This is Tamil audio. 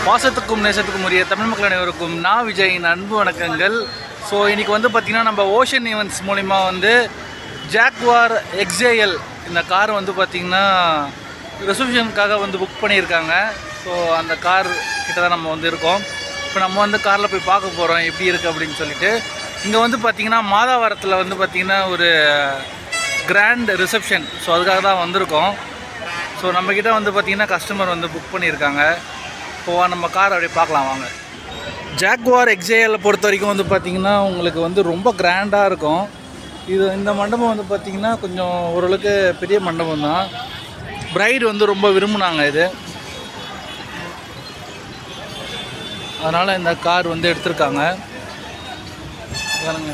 பாசத்துக்கும் நேசத்துக்கும் உரிய தமிழ் மக்கள் அனைவருக்கும் நான் விஜயின் அன்பு வணக்கங்கள். ஸோ இன்றைக்கி வந்து பார்த்திங்கன்னா நம்ம ஓஷன் ஈவெண்ட்ஸ் மூலிமா வந்து ஜாக்வார் XJL இந்த கார் வந்து பார்த்திங்கன்னா ரெசல்யூஷனுக்காக வந்து புக் பண்ணியிருக்காங்க. ஸோ அந்த கார் கிட்ட தான் நம்ம வந்து இருக்கோம். இப்போ நம்ம வந்து காரில் போய் பார்க்க போகிறோம் எப்படி இருக்குது அப்படின்னு சொல்லிட்டு. இங்கே வந்து பார்த்திங்கன்னா மாதாவரத்தில் வந்து பார்த்திங்கன்னா ஒரு கிராண்ட் ரிசப்ஷன். ஸோ அதுக்காக தான் வந்திருக்கோம். ஸோ நம்மக்கிட்ட வந்து பார்த்திங்கன்னா கஸ்டமர் வந்து புக் பண்ணியிருக்காங்க. இப்போ நம்ம கார் அப்படியே பார்க்கலாம் வாங்க. ஜாக்வார் XJL பொறுத்த வரைக்கும் வந்து பார்த்திங்கன்னா உங்களுக்கு வந்து ரொம்ப கிராண்டாக இருக்கும். இந்த மண்டபம் வந்து பார்த்திங்கன்னா கொஞ்சம் ஓரளவுக்கு பெரிய மண்டபம் தான். பிரைடு வந்து ரொம்ப விரும்புனாங்க இது, அதனால் இந்த கார் வந்து எடுத்திருக்காங்க. பாருங்க.